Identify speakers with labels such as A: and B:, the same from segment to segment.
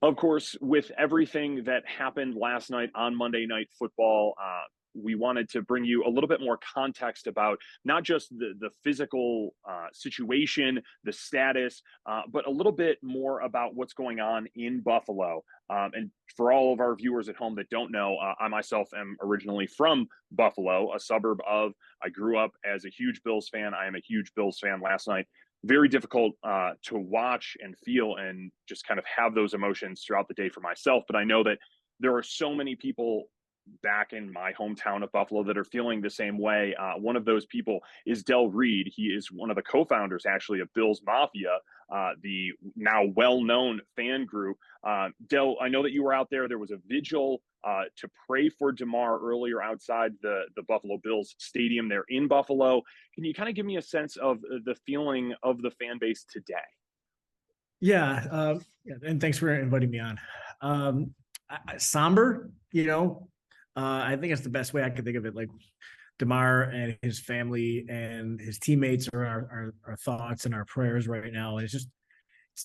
A: Of course, with everything that happened last night on Monday Night Football, we wanted to bring you a little bit more context about not just the physical situation, the status, but a little bit more about what's going on in Buffalo. And for all of our viewers at home that don't know, I myself am originally from Buffalo, a suburb of. I grew up as a huge Bills fan. I am a huge Bills fan. Last night, very difficult to watch and feel and just kind of have those emotions throughout the day for myself. But I know that there are so many people back in my hometown of Buffalo that are feeling the same way. One of those people is Reid. He is one of the co-founders, actually, of Bills Mafia, the now well-known fan group. I know that you were out there. There was a vigil to pray for Damar earlier outside the Buffalo Bills stadium there in Buffalo. Can you kind of give me a sense of the feeling of the fan base today?
B: Yeah, and thanks for inviting me on. Somber, I think it's the best way I could think of it. Like Damar and his family and his teammates are our thoughts and our prayers right now. And it's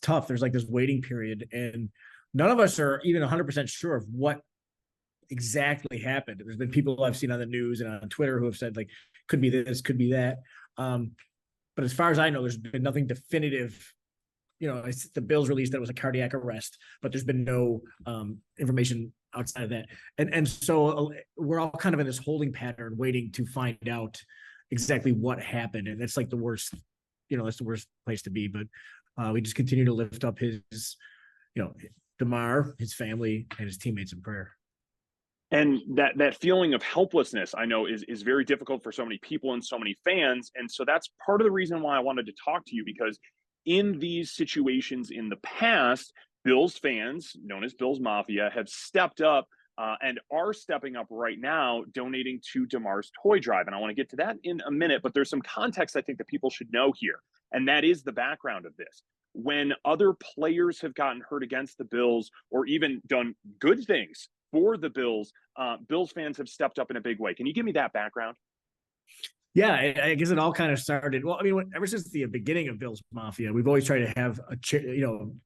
B: tough. There's like this waiting period, and none of us are even 100% sure of what exactly happened. There's been people I've seen on the news and on Twitter who have said like, could be this, could be that. But as far as I know, there's been nothing definitive. It's the Bills released that it was a cardiac arrest, but there's been no information outside of that. And so we're all kind of in this holding pattern, waiting to find out exactly what happened. And that's like the worst, that's the worst place to be. But we just continue to lift up his Damar, his family, and his teammates in prayer.
A: And that feeling of helplessness, I know, is very difficult for so many people and so many fans. And so that's part of the reason why I wanted to talk to you, because in these situations in the past, Bills fans, known as Bills Mafia, have stepped up and are stepping up right now, donating to Damar's toy drive. And I want to get to that in a minute, but there's some context I think that people should know here. And that is the background of this. When other players have gotten hurt against the Bills or even done good things for the Bills, Bills fans have stepped up in a big way. Can you give me that background?
B: Yeah, I guess it all kind of started. Well, I mean, ever since the beginning of Bills Mafia, we've always tried to have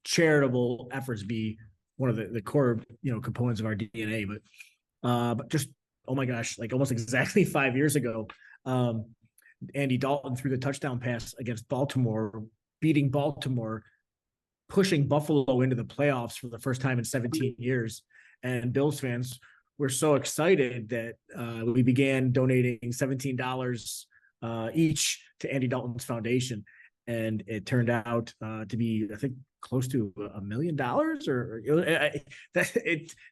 B: charitable efforts be one of the core components of our DNA. But just, oh my gosh, like almost exactly 5 years ago, Andy Dalton threw the touchdown pass against Baltimore, beating Baltimore, pushing Buffalo into the playoffs for the first time in 17 years, and Bills fans we're so excited that we began donating $17 each to Andy Dalton's foundation. And it turned out to be, I think, close to $1 million when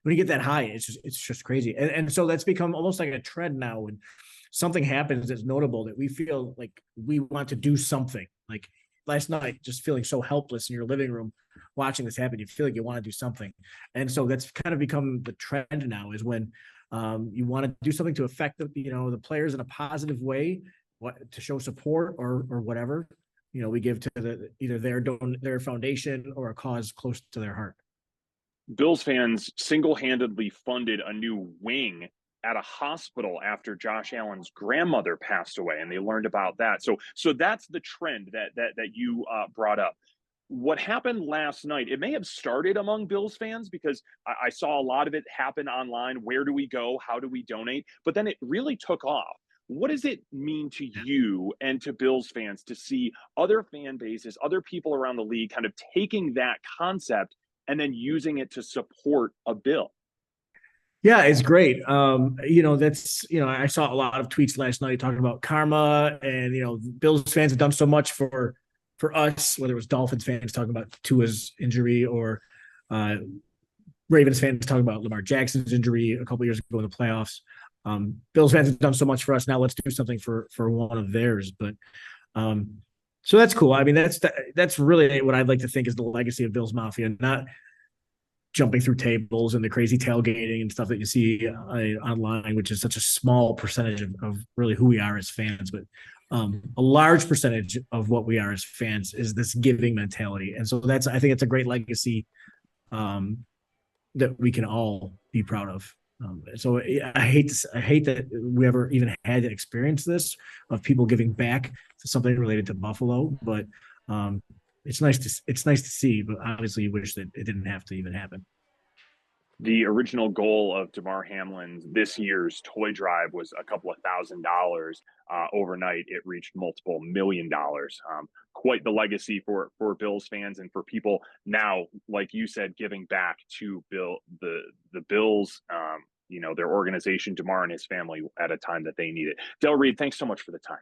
B: you get that high, it's just crazy. And so that's become almost like a trend now. When something happens that's notable, that we feel like we want to do something. Like last night, just feeling so helpless in your living room watching this happen, you feel like you want to do something. And so that's kind of become the trend now, is when you want to do something to affect the players in a positive way, to show support or whatever, we give to either their foundation or a cause close to their heart.
A: Bills fans single-handedly funded a new wing at a hospital after Josh Allen's grandmother passed away, and they learned about that. So that's the trend that you brought up. What happened last night, it may have started among Bills fans, because I saw a lot of it happen online. Where do we go? How do we donate? But then it really took off. What does it mean to you and to Bills fans to see other fan bases, other people around the league kind of taking that concept and then using it to support a bill?
B: Yeah, it's great. I saw a lot of tweets last night talking about karma, and Bills fans have done so much for us, whether it was Dolphins fans talking about Tua's injury or Ravens fans talking about Lamar Jackson's injury a couple years ago in the playoffs. Bills fans have done so much for us. Now let's do something for one of theirs. But so that's cool. I mean, that's really what I'd like to think is the legacy of Bills Mafia, not jumping through tables and the crazy tailgating and stuff that you see online, which is such a small percentage of really who we are as fans. But a large percentage of what we are as fans is this giving mentality. And so I think it's a great legacy that we can all be proud of. So I hate that we ever even had to experience this, of people giving back to something related to Buffalo. But it's nice to see, but obviously you wish that it didn't have to even happen.
A: The original goal of Damar Hamlin's this year's toy drive was a couple of $1,000. Overnight, it reached multiple $1 million. Quite the legacy for Bills fans and for people now, like you said, giving back to the Bills. Their organization, Damar and his family, at a time that they need it. Del Reid, thanks so much for the time.